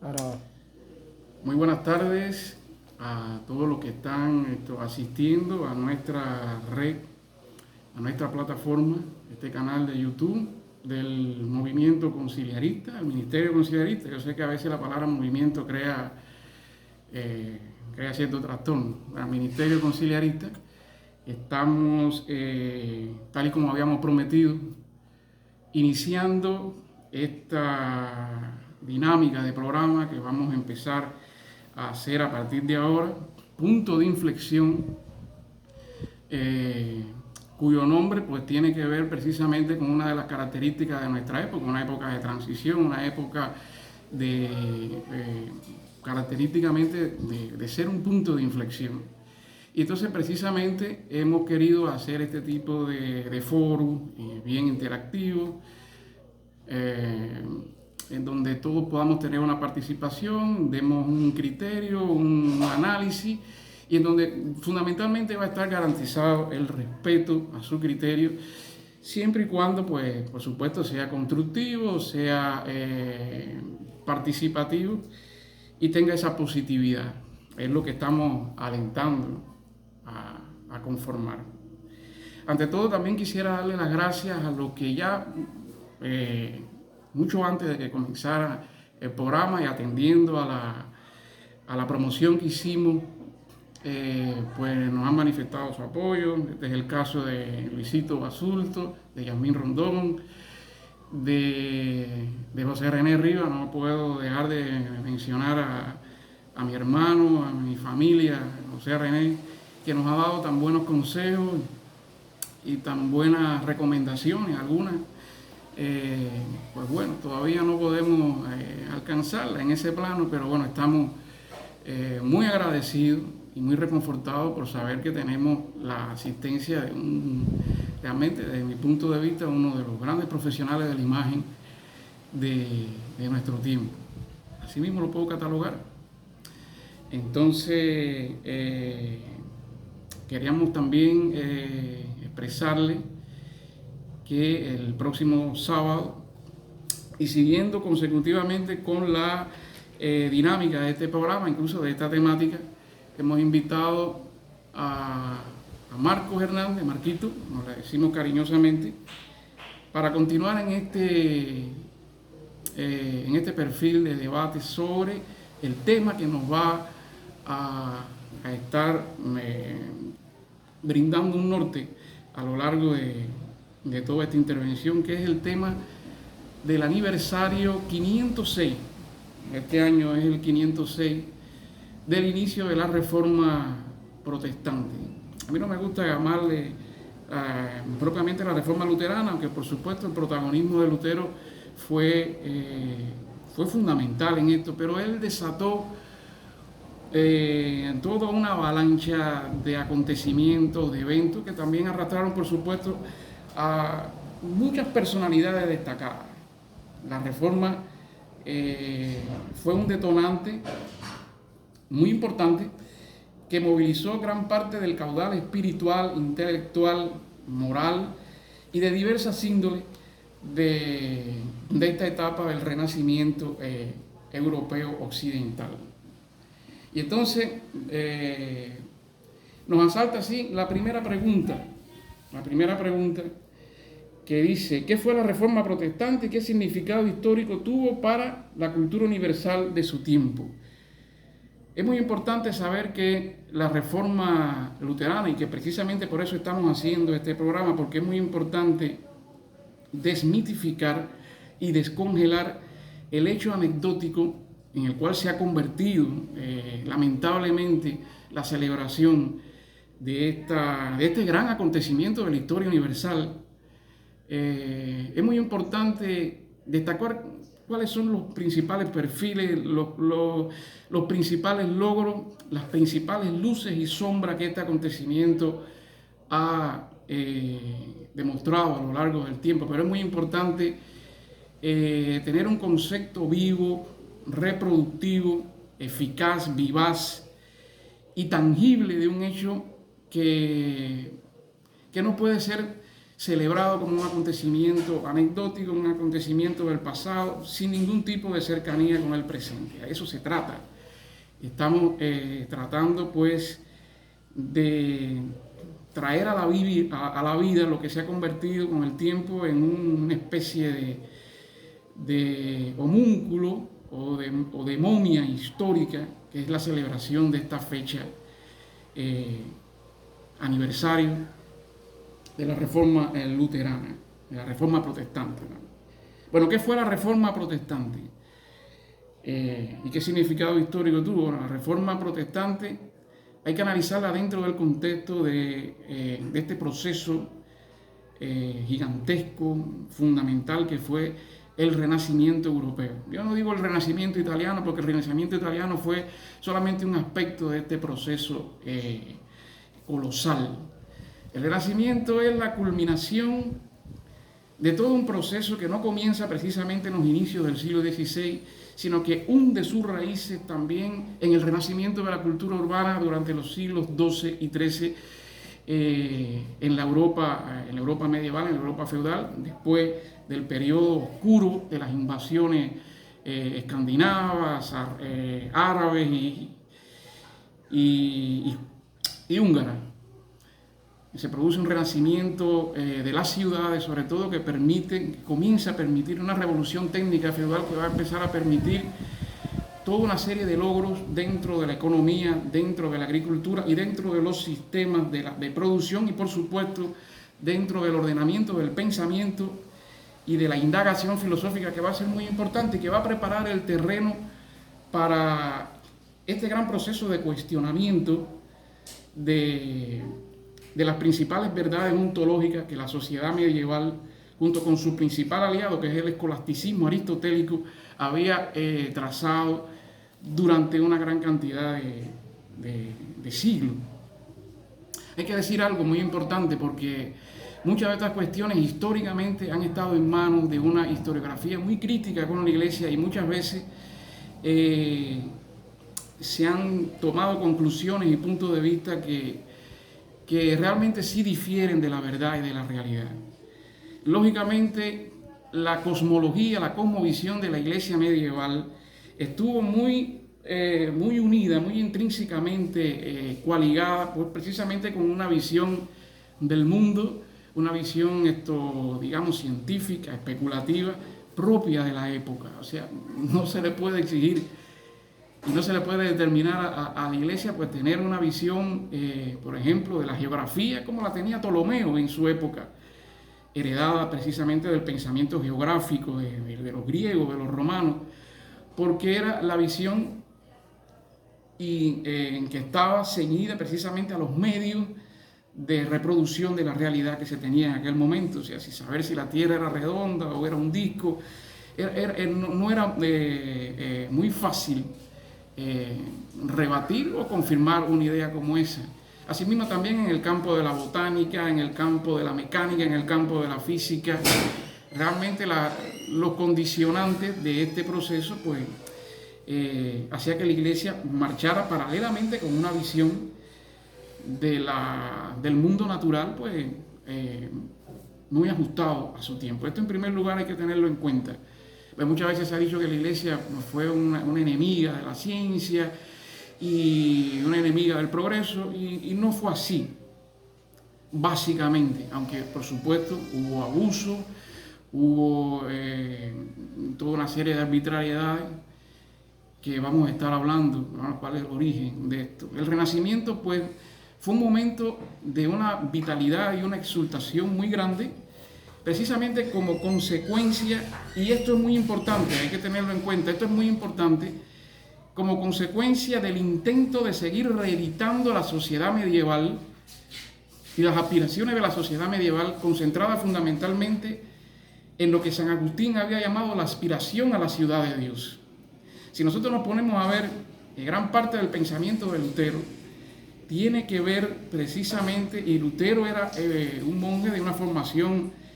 Ahora, Muy buenas tardes a todos los que están asistiendo a nuestra red, a nuestra plataforma, este canal de YouTube del Movimiento Conciliarista, el Ministerio Conciliarista. Yo sé que a veces la palabra movimiento crea cierto trastorno. El Ministerio Conciliarista, estamos, tal y como habíamos prometido, iniciando esta dinámica de programa que vamos a empezar a hacer a partir de ahora, punto de inflexión, cuyo nombre pues tiene que ver precisamente con una de las características de nuestra época, una época de transición, una época característicamente de ser un punto de inflexión. Y entonces precisamente hemos querido hacer este tipo de foro bien interactivo, en donde todos podamos tener una participación, demos un criterio, un análisis, y en donde fundamentalmente va a estar garantizado el respeto a su criterio, siempre y cuando, pues, por supuesto, sea constructivo, sea participativo y tenga esa positividad. Es lo que estamos alentando a conformar. Ante todo, también quisiera darle las gracias a los que ya, mucho antes de que comenzara el programa y atendiendo a la promoción que hicimos, pues nos han manifestado su apoyo. Este es el caso de Luisito Basulto, de Yasmín Rondón, de José René Rivas. No puedo dejar de mencionar a mi hermano, a mi familia, José René, que nos ha dado tan buenos consejos y tan buenas recomendaciones, algunas. Pues bueno, todavía no podemos alcanzarla en ese plano, pero bueno, estamos muy agradecidos y muy reconfortados por saber que tenemos la asistencia de realmente desde mi punto de vista, uno de los grandes profesionales de la imagen de nuestro tiempo. Así mismo lo puedo catalogar. Entonces, queríamos también expresarle que el próximo sábado, y siguiendo consecutivamente con la dinámica de este programa, incluso de esta temática, hemos invitado a Marcos Hernández, Marquito, nos le decimos cariñosamente, para continuar en este perfil de debate sobre el tema que nos va a estar brindando un norte a lo largo de toda esta intervención, que es el tema del aniversario 506. Este año es el 506 del inicio de la Reforma Protestante. A mí no me gusta llamarle propiamente la Reforma Luterana, aunque por supuesto el protagonismo de Lutero fue fundamental en esto, pero él desató toda una avalancha de acontecimientos, de eventos que también arrastraron, por supuesto, a muchas personalidades destacadas. La Reforma fue un detonante muy importante que movilizó gran parte del caudal espiritual, intelectual, moral y de diversas índoles de esta etapa del Renacimiento europeo occidental. Y entonces nos asalta así la primera pregunta que dice: ¿qué fue la Reforma Protestante y qué significado histórico tuvo para la cultura universal de su tiempo? Es muy importante saber que la Reforma Luterana, y que precisamente por eso estamos haciendo este programa, porque es muy importante desmitificar y descongelar el hecho anecdótico en el cual se ha convertido lamentablemente la celebración de este gran acontecimiento de la historia universal. Es muy importante destacar cuáles son los principales perfiles, los principales logros, las principales luces y sombras que este acontecimiento ha demostrado a lo largo del tiempo. Pero es muy importante tener un concepto vivo, reproductivo, eficaz, vivaz y tangible de un hecho que no puede ser celebrado como un acontecimiento anecdótico, un acontecimiento del pasado, sin ningún tipo de cercanía con el presente. A eso se trata. Estamos tratando pues de traer a la vida lo que se ha convertido con el tiempo en una especie de homúnculo o de momia histórica, que es la celebración de esta fecha aniversario de la Reforma luterana, de la Reforma protestante, ¿no? Bueno, ¿qué fue la Reforma protestante? ¿Y qué significado histórico tuvo? Bueno, la Reforma protestante hay que analizarla dentro del contexto de este proceso gigantesco, fundamental, que fue el Renacimiento europeo. Yo no digo el Renacimiento italiano, porque el Renacimiento italiano fue solamente un aspecto de este proceso colosal. El Renacimiento es la culminación de todo un proceso que no comienza precisamente en los inicios del siglo XVI, sino que hunde sus raíces también en el renacimiento de la cultura urbana durante los siglos XII y XIII en la Europa medieval, en la Europa feudal, después del periodo oscuro de las invasiones escandinavas, árabes y húngaras. Se produce un renacimiento de las ciudades, sobre todo, que comienza a permitir una revolución técnica feudal que va a empezar a permitir toda una serie de logros dentro de la economía, dentro de la agricultura y dentro de los sistemas de producción y, por supuesto, dentro del ordenamiento del pensamiento y de la indagación filosófica, que va a ser muy importante y que va a preparar el terreno para este gran proceso de cuestionamiento de las principales verdades ontológicas que la sociedad medieval, junto con su principal aliado, que es el escolasticismo aristotélico, había trazado durante una gran cantidad de siglos. Hay que decir algo muy importante, porque muchas de estas cuestiones históricamente han estado en manos de una historiografía muy crítica con la Iglesia, y muchas veces se han tomado conclusiones y puntos de vista que realmente sí difieren de la verdad y de la realidad. Lógicamente, la cosmología, la cosmovisión de la Iglesia medieval estuvo muy unida, muy intrínsecamente coaligada, pues, precisamente con una visión del mundo, una visión, digamos, científica, especulativa, propia de la época. O sea, no se le puede exigir y no se le puede determinar a la Iglesia pues tener una visión, por ejemplo, de la geografía como la tenía Ptolomeo en su época, heredada precisamente del pensamiento geográfico de los griegos, de los romanos, porque era la visión en que estaba ceñida precisamente a los medios de reproducción de la realidad que se tenía en aquel momento. O sea, saber si la Tierra era redonda o era un disco, no era muy fácil rebatir o confirmar una idea como esa. Asimismo, también en el campo de la botánica, en el campo de la mecánica, en el campo de la física, realmente los condicionantes de este proceso pues hacía que la Iglesia marchara paralelamente con una visión del mundo natural pues muy ajustado a su tiempo. Esto, en primer lugar, hay que tenerlo en cuenta. Pues muchas veces se ha dicho que la Iglesia fue una enemiga de la ciencia y una enemiga del progreso, y no fue así, básicamente, aunque por supuesto hubo abuso, hubo toda una serie de arbitrariedades que vamos a estar hablando, ¿no? ¿Cuál es el origen de esto? El Renacimiento pues fue un momento de una vitalidad y una exultación muy grande, precisamente como consecuencia, y esto es muy importante, hay que tenerlo en cuenta, esto es muy importante, como consecuencia del intento de seguir reeditando la sociedad medieval y las aspiraciones de la sociedad medieval, concentradas fundamentalmente en lo que San Agustín había llamado la aspiración a la ciudad de Dios. Si nosotros nos ponemos a ver, gran parte del pensamiento de Lutero tiene que ver precisamente, y Lutero era un monje de una formación